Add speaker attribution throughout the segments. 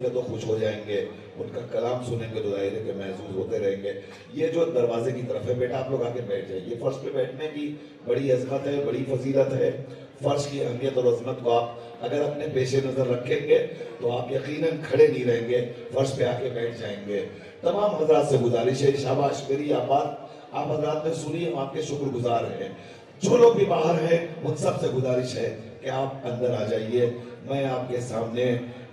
Speaker 1: तो खुश हो जाएंगे, उनका कलाम सुनेंगे तो जाहिर है कि महसूस होते रहेंगे। ये जो दरवाजे की तरफ है, बेटा आप लोग आके बैठ जाइए। फर्श पे बैठने की बड़ी अजमत है, बड़ी फजीलत है। फर्श की अहमियत और अजमत को आप अगर अपने पेशे नजर रखेंगे तो आप यकीनन खड़े नहीं रहेंगे, फर्श पे आके बैठ जाएंगे। तमाम हजरात से गुजारिश है, शाबाश मेरी बात आप हजरात ने सुनी, हम आपके शुक्रगुजार हैं। जो लोग भी बाहर हैं उन सब से गुजारिश है कि आप अंदर आ जाइए। मैं आपके सामने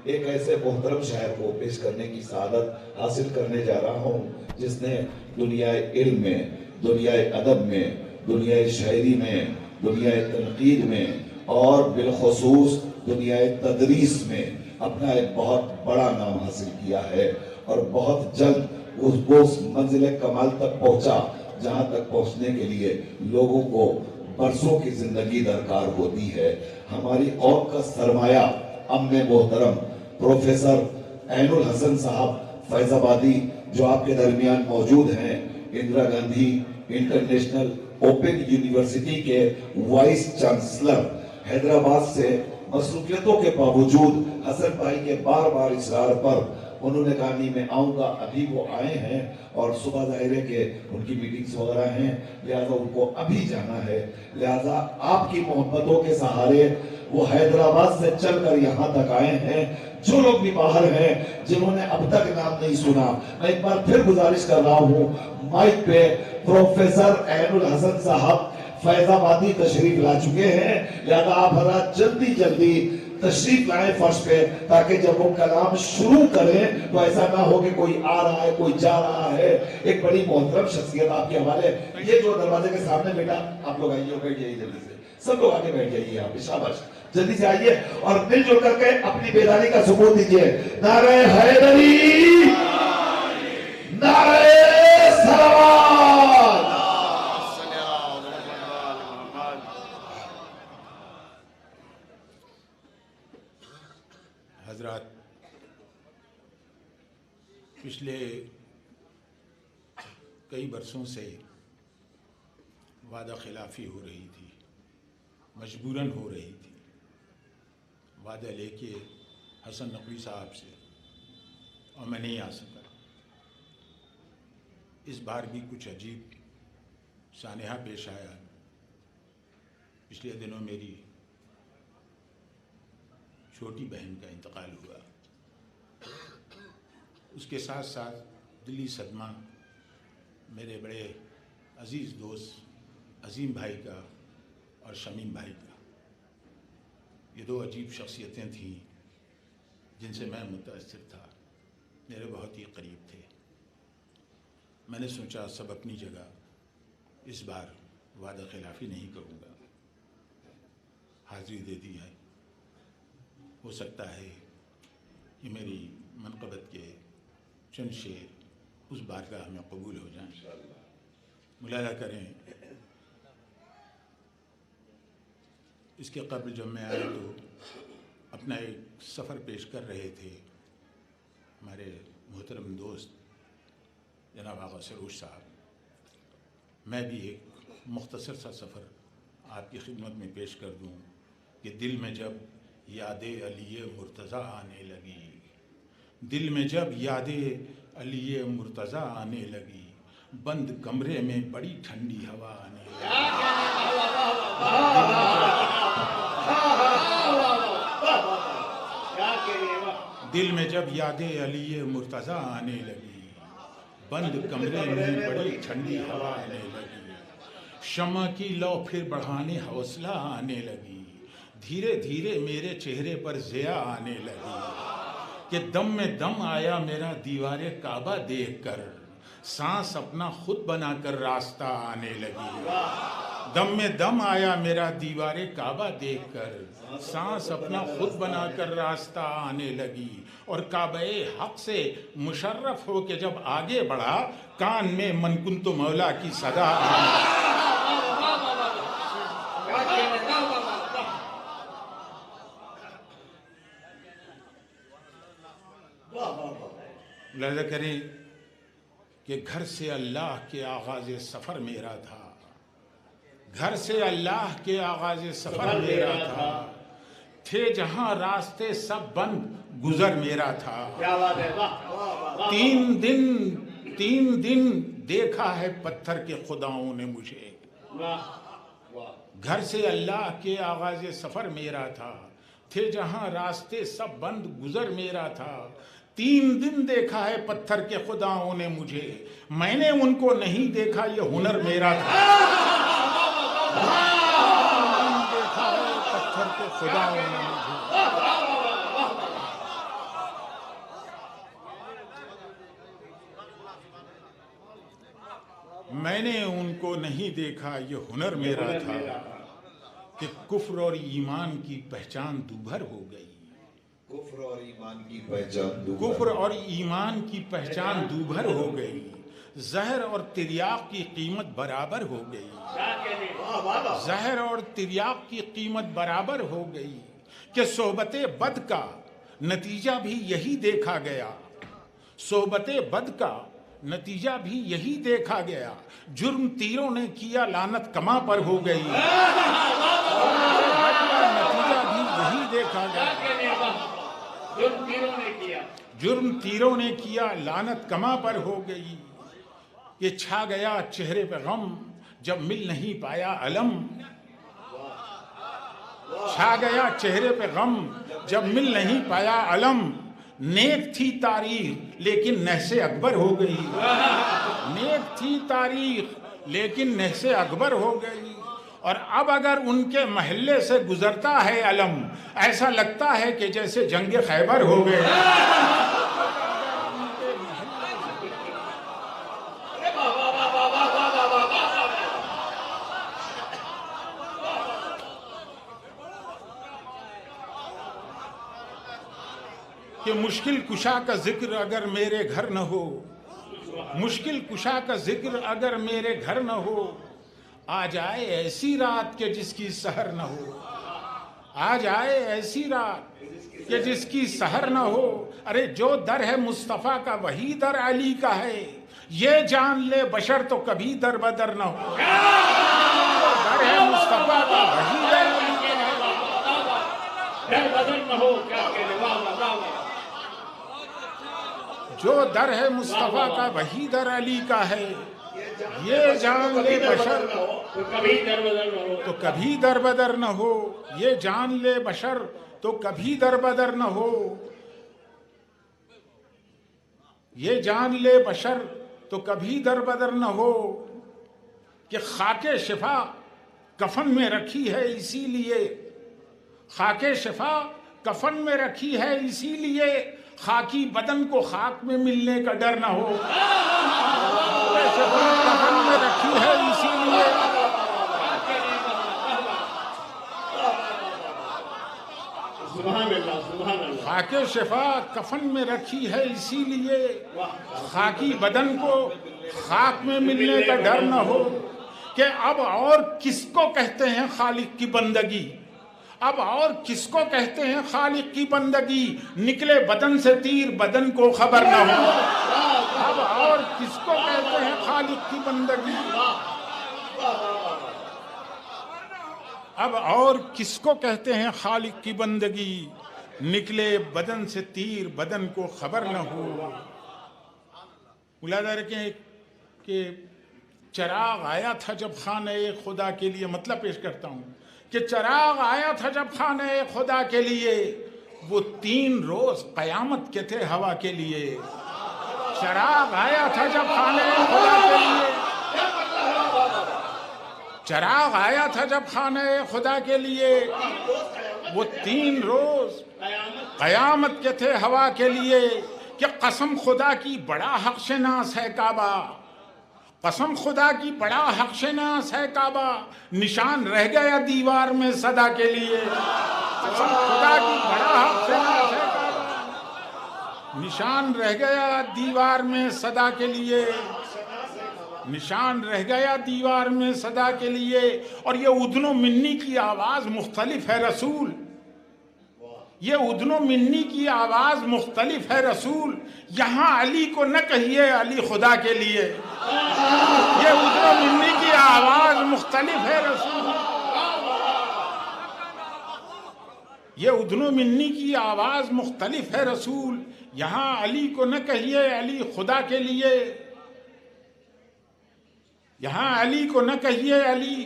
Speaker 1: एक ऐसे मोहतरम शायर को पेश करने की सादत हासिल करने जा रहा हूँ जिसने दुनिया इल्म में, दुनिया अदब में, दुनिया शायरी में, दुनिया तनकीद में और बिलखसूस दुनिया तदरीस में अपना एक बहुत बड़ा नाम हासिल किया है और बहुत जल्द उस मंजिल कमाल तक पहुंचा जहां तक पहुंचने के लिए लोगों को बरसों की जिंदगी दरकार होती है। हमारी कौम का सरमाया अम्मे मोहतरम प्रोफेसर ऐनुल हसन साहब फैजाबादी जो आपके दरमियान मौजूद हैं, Indira Gandhi international open university के वाइस चांसलर, हैदराबाद से मसरूफियतों के बावजूद हसन भाई के बार बार इसरार पर उन्होंने कहा नहीं मैं आऊंगा, अभी वो आए हैं और सुबह जाहिर है कि उनकी मीटिंग्स वगैरह हैं, लिहाजा उनको अभी जाना है। लिहाजा आपकी मोहब्बतों के सहारे वो हैदराबाद से चलकर यहाँ तक आए हैं। जो लोग भी बाहर हैं जिन्होंने अब तक नाम नहीं सुना, मैं एक बार फिर गुजारिश कर रहा हूँ, माइक पे प्रोफेसर ऐनुल हसन साहब फैजाबादी तशरीफ ला चुके हैं। लिहाजा आप हजरात जल्दी जल्दी तशरीफ लाए फर्श पे, ताकि जब वो कलाम शुरू करें तो ऐसा ना हो कि कोई आ रहा है कोई जा रहा है। एक बड़ी मोहतरम शख्सियत आपके हवाले, ये जो दरवाजे के सामने बेटा आप लोग आइए, बैठ जाइए जल्दी से, सब लोग आगे बैठ जाइए यहाँ पे, शाबाश जल्दी से आइए और मिलजुल करके अपनी बेदारी का सबूत दीजिए। नारे हैदरी, नारे सलावत।
Speaker 2: हजरात, पिछले कई बरसों से वादा खिलाफ़ी हो रही थी, मजबूरन हो रही थी। वादा लेके हसन नकवी साहब से और मैं नहीं आ सका। इस बार भी कुछ अजीब सानेहा पेश आया। पिछले दिनों मेरी छोटी बहन का इंतकाल हुआ, उसके साथ साथ दिली सदमा मेरे बड़े अज़ीज़ दोस्त अज़ीम भाई का और शमीम भाई का। ये दो अजीब शख्सियतें थीं जिनसे मैं मुतासिर था, मेरे बहुत ही करीब थे। मैंने सोचा सब अपनी जगह, इस बार वादा खिलाफ़ी नहीं करूँगा, हाज़िरी दे दी है। हो सकता है कि मेरी मनक़बत के चंद शेर उस बारगाह में कबूल हो जाएं। मुलाजा करें। इसके कबल जब मैं आया तो अपना एक सफ़र पेश कर रहे थे हमारे मोहतरम दोस्त जनाब आगा सरोज साहब। मैं भी एक मुख्तसर सा सफ़र आपकी खिदमत में पेश कर दूं कि दिल में जब यादे अली मुर्तज़ा आने लगी, दिल में जब यादे अली मुर्तज़ा आने लगी, बंद कमरे में बड़ी ठंडी हवा आने लगी। दिल में जब यादे अली मुर्तज़ा आने लगी, बंद कमरे में बड़ी ठंडी हवा आने लगी, शम्मा की लौ फिर बढ़ाने हौसला आने लगी, धीरे धीरे मेरे चेहरे पर ज़िया आने लगी कि दम में दम आया मेरा दीवारे काबा देखकर, सांस अपना खुद बनाकर रास्ता आने लगी। दम में दम आया मेरा दीवारे काबा देखकर, सांस अपना खुद बनाकर रास्ता आने लगी, और काबे हक से मुशर्रफ हो के जब आगे बढ़ा, कान में मनकुन तो मौला की सदा आने। मुलाज़ा करें कि घर से अल्लाह के आगाज़ सफ़र मेरा था, घर से अल्लाह के आगाज़ सफ़र मेरा था, थे जहाँ रास्ते सब बंद गुजर मेरा था।
Speaker 3: क्या बात है, वाह वाह वाह।
Speaker 2: 3 दिन देखा है पत्थर के खुदाओं ने मुझे।
Speaker 3: वाह वाह।
Speaker 2: घर से अल्लाह के आगाज़ सफ़र मेरा था, थे जहां रास्ते सब बंद गुजर मेरा था। 3 दिन देखा है पत्थर के खुदाओं ने मुझे, मैंने उनको नहीं देखा, ये हुनर मेरा था। 3 दिन देखा है पत्थर के खुदाओं ने मुझे। मैंने उनको नहीं देखा, ये हुनर मेरा था कि कुफ्र और ईमान की पहचान दूभर हो गई।
Speaker 1: कुफ्र और ईमान की पहचान दूभर।
Speaker 2: कुफ्र और ईमान की पहचान दूभर हो गई। जहर और तिर्याक की कीमत बराबर हो गई। जहर और तिर्याक की कीमत बराबर हो गई कि सोहबते बद का नतीजा भी यही देखा गया। सोहबते बद का नतीजा भी यही देखा गया। जुर्म तीरों ने किया, लानत कमा पर हो गई। नतीजा भी यही देखा गया। जुर्म तीरों ने किया, लानत कमा पर हो गई। ये छा गया चेहरे पे गम, जब मिल नहीं पाया अलम। छा गया चेहरे पे गम, जब मिल नहीं पाया अलम। नेक थी तारीख लेकिन नहसे अकबर हो गई। नेक थी तारीख लेकिन नहसे अकबर हो गई। और अब अगर उनके महल्ले से गुजरता है अलम, ऐसा लगता है कि जैसे जंग खैबर हो गए। कि मुश्किल कुशा का जिक्र अगर मेरे घर न हो, मुश्किल कुशा का जिक्र अगर मेरे घर न हो, आ जाए ऐसी रात के जिसकी सहर न हो। आ जाए ऐसी रात कि जिसकी सहर न हो। अरे जो दर है मुस्तफ़ा का वही दर अली का है, ये जान ले बशर तो कभी दर बदर न हो। दर है मुस्तफ़ा का वही दर अली का है,
Speaker 3: दर बदर न हो। क्या कहने, वाह वाह वाह।
Speaker 2: जो दर है मुस्तफ़ा का वही दर अली का है, ये जान ले बशर
Speaker 3: तो कभी दर बदर न हो।
Speaker 2: तो कभी दर बदर न हो। ये जान ले बशर तो कभी दर बदर न हो। ये जान ले बशर तो कभी दर बदर न हो कि खाके शिफा कफन में रखी है इसीलिए। खाके शिफा कफन में रखी है इसीलिए, खाकी बदन को खाक में मिलने का डर ना हो। कफन में रखी है इसीलिए, खाके शिफा कफन में रखी है इसीलिए, खाकी बदन को खाक में मिलने का डर ना हो। कि अब और किसको कहते हैं खालिक की बंदगी, अब और किसको कहते हैं खालिक की बंदगी, निकले बदन से तीर बदन को खबर न हो। अब और किसको कहते हैं खालिक की बंदगी, अब और किसको कहते हैं खालिक की बंदगी, निकले बदन से तीर बदन को खबर न हो। मुलादा रखें कि चिराग आया था जब खाने खुदा के लिए, मतलब पेश करता हूँ कि चिराग आया था जब खाने खुदा के लिए, वो 3 रोज कयामत के थे हवा के लिए। चिराग आया था जब खाने खुदा के लिए, चिराग आया था जब खाने खुदा के लिए, वो 3 रोज कयामत के थे हवा के लिए। कि कसम खुदा की बड़ा हक़-शनास है काबा, कसम खुदा की बड़ा हक़-शनास है काबा, निशान रह गया दीवार में सदा के लिए। कसम खुदा की बड़ा हक़-शनास है काबा, निशान रह गया दीवार में सदा के लिए, निशान रह गया दीवार में सदा के लिए। और ये उदनो मिन्नी की आवाज़ मुख्तलिफ है रसूल, ये उदनो मिन्नी की आवाज़ मुख्तलिफ है रसूल, यहाँ अली को न कहिए अली खुदा के लिए। ये उदनो मिन्नी की आवाज़ मुख्तलिफ है रसूल, ये उधनो मिन्नी की आवाज मुख्तलिफ है रसूल, यहां अली को न कहिए अली खुदा के लिए, यहां अली को न कहिए अली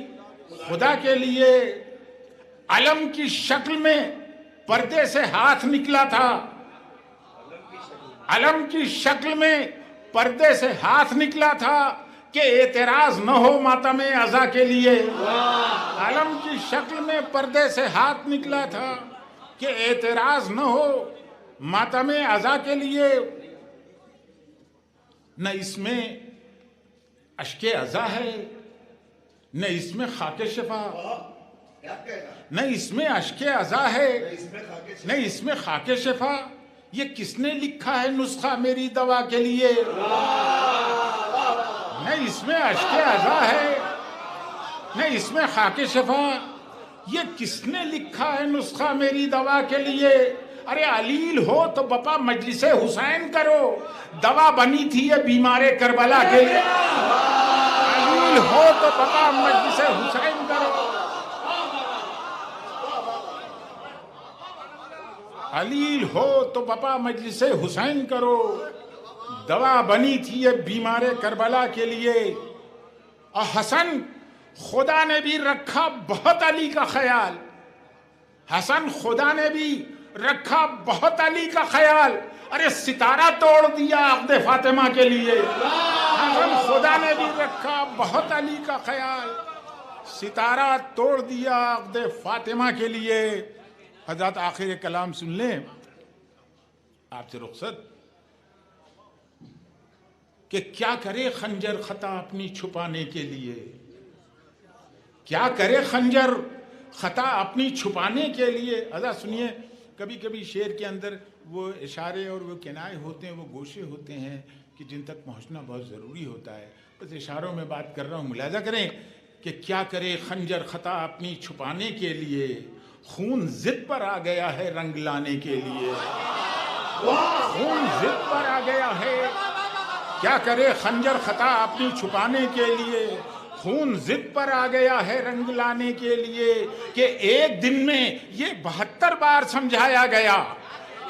Speaker 2: खुदा के लिए। अलम की शक्ल में पर्दे से हाथ निकला था, अलम की शक्ल में पर्दे से हाथ निकला था कि एतराज न हो मातम अज़ा के लिए। अलम की शक्ल में पर्दे से हाथ निकला था कि एतराज न हो मातम अज़ा के लिए। न इसमें अश्के अज़ा है, न इसमें खाके शफा, न इसमें अश्के अज़ा है, न इसमें खाके शफा। ये किसने लिखा है नुस्खा मेरी दवा के लिए? न इसमें अश्के अज़ा है, न इसमें खाके शफा। ये किसने लिखा है नुस्खा मेरी दवा के लिए? अरे अलील हो तो बपा मजलिसे हुसैन करो, दवा बनी थी ये बीमारे करबला के लिए। अलील हो तो बपा मजलिसे हुसैन करो, अलील हो तो बपा मजलिसे हुसैन करो, दवा बनी थी ये बीमारे करबला के लिए। और हसन खुदा ने भी रखा बहुत अली का ख्याल, हसन खुदा ने भी रखा बहुत अली का ख्याल। अरे सितारा तोड़ दिया अक़्द फातिमा के लिए, हसन खुदा ने भी रखा बहुत अली का ख्याल, सितारा तोड़ दिया अक़्द फातिमा के लिए। हज़रत आखिर कलाम सुन लें आपसे रुखसत कि क्या करे खंजर खता अपनी छुपाने के लिए, क्या करे खंजर खता अपनी छुपाने के लिए। अदा सुनिए, कभी कभी शेर के अंदर वो इशारे और वो किनाए होते हैं, वो गोशे होते हैं कि जिन तक पहुंचना बहुत ज़रूरी होता है। बस इशारों में बात कर रहा हूँ, मुलाजा करें कि क्या करे खंजर खता अपनी छुपाने के लिए, खून जिद पर आ गया है रंग लाने के लिए, खून जिद पर आ गया है। क्या करे खंजर खता अपनी छुपाने के लिए, खून जिद पर आ गया है रंग लाने के लिए। कि एक दिन में ये 72 बार समझाया गया,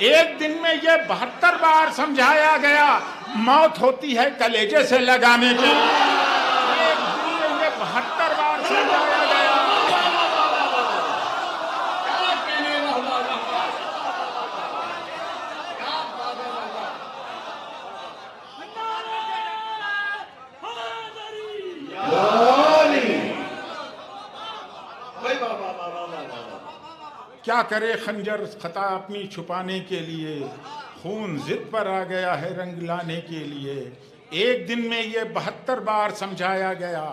Speaker 2: एक दिन में ये 72 बार समझाया गया, मौत होती है कलेजे से लगाने के लिए। एक दिन में ये 72 बार समझाया गया। क्या करे खंजर खता अपनी छुपाने के लिए, खून जिद पर आ गया है रंग लाने के लिए। एक दिन में ये 72 बार समझाया गया,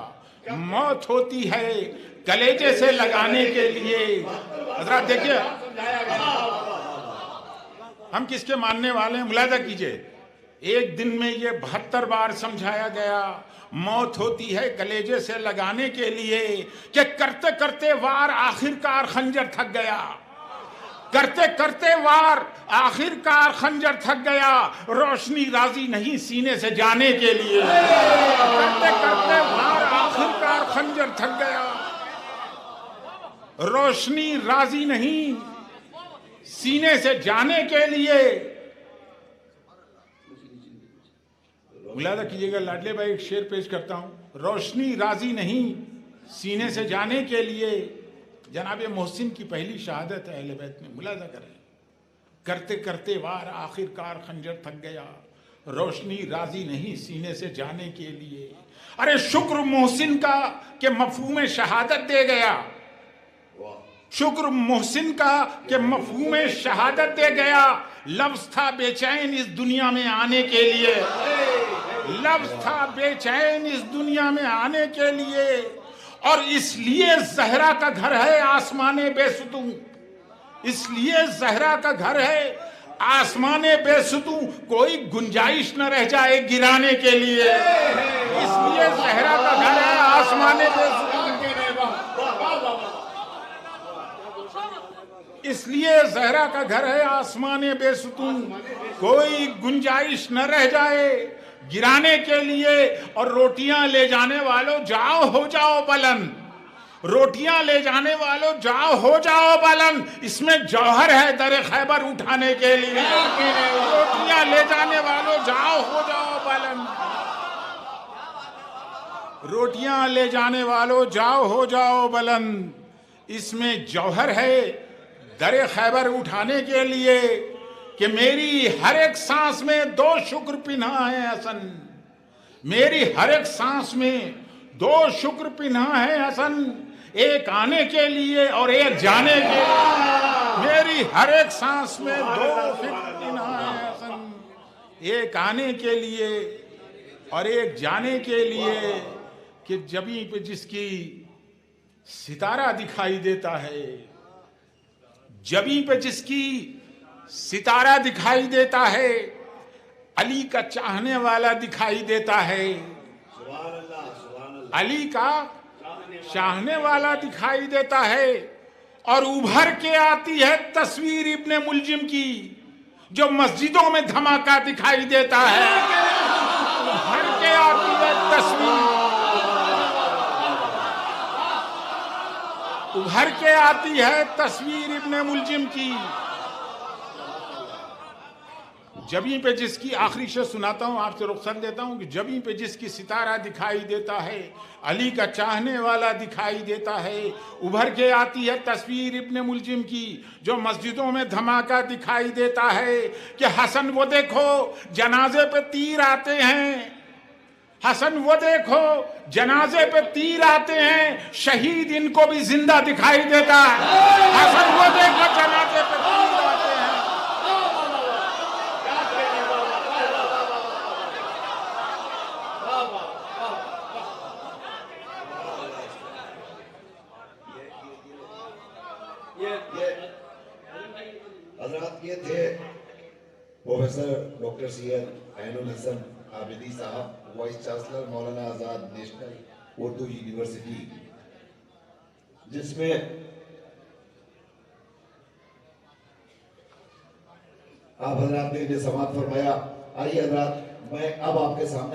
Speaker 2: मौत होती है कलेजे से लगाने के लिए। हज़रात देखिए, हम किसके मानने वाले हैं, मुलाजा कीजिए। एक दिन में ये 72 बार समझाया गया, मौत होती है कलेजे से लगाने के लिए। कि करते करते वार आखिरकार खंजर थक गया, करते करते वार आखिरकार खंजर थक गया, रोशनी राजी नहीं सीने से जाने के लिए। करते करते वार आखिरकार खंजर थक गया, रोशनी राजी नहीं सीने से जाने के लिए। मुलाजा कीजिएगा, लाडले भाई एक शेर पेश करता हूं, रोशनी राजी नहीं सीने से जाने के लिए। जनाब मोहसिन की पहली शहादत है अहले बैत में, मुलाजा करें। करते करते वार आखिरकार खंजर थक गया, रोशनी राजी नहीं सीने से जाने के लिए। अरे शुक्र मोहसिन का कि मफहूम शहादत दे गया, शुक्र मोहसिन का कि मफहूम शहादत दे गया। लफ्ज था बेचैन इस दुनिया में आने के लिए, लफ्ज था बेचैन इस दुनिया में आने के लिए। और इसलिए जहरा का घर है आसमाने बेसुतू, इसलिए जहरा का घर है आसमाने बेसुतू, कोई गुंजाइश न रह जाए गिराने के लिए। इसलिए जहरा का घर है आसमाने बेसुतू, इसलिए जहरा का घर है आसमाने बेसुतून, कोई गुंजाइश न रह जाए गिराने के लिए। और रोटियां ले जाने वालों जाओ हो जाओ बुलंद, रोटियां ले जाने वालों जाओ हो जाओ बुलंद, इसमें जौहर है दर खैबर उठाने के लिए। रोटियां ले जाने वालों जाओ हो जाओ बुलंद, रोटियां ले जाने वालों जाओ हो जाओ बुलंद, इसमें जौहर है दर खैबर उठाने के लिए कि मेरी हर एक सांस में 2 शुक्र पिन्हा है हसन, मेरी हर एक सांस में 2 शुक्र पिन्हा है हसन, एक आने के लिए और एक जाने के लिए। मेरी हर एक सांस में 2 शुक्र पिन्हा है हसन, एक आने के लिए और एक जाने के लिए कि जमीन पे जिसकी सितारा दिखाई देता है, जमीन पे जिसकी सितारा दिखाई देता है, अली का चाहने वाला दिखाई देता है, अली का चाहने वाला दिखाई देता है। और उभर के आती है तस्वीर इब्ने मुलजिम की, जो मस्जिदों में धमाका दिखाई देता है। उभर के आती है तस्वीर, उभर के आती है तस्वीर इब्ने मुलजिम की, जमीन पे जिसकी आखिरी शेर सुनाता हूं, आपसे रुखसत देता हूं कि जमीन पे जिसकी सितारा दिखाई देता है, अली का चाहने वाला दिखाई देता है। उभर के आती है तस्वीर इब्ने मुलजिम की, जो मस्जिदों में धमाका दिखाई देता है कि हसन वो देखो जनाजे पे तीर आते हैं, हसन वो देखो जनाजे पे तीर आते हैं, शहीद इनको भी जिंदा दिखाई देता है। हसन वो देखो जनाजे पे तीर आते हैं,
Speaker 1: हजरात ये थे प्रोफेसर डॉक्टर सैयद ऐनुल हसन आबिदी साहब, vice chancellor Maulana Azad national Urdu university, जिसमें आप हजरात ने समाअत फरमाया। आइए हजरात, मैं अब आपके सामने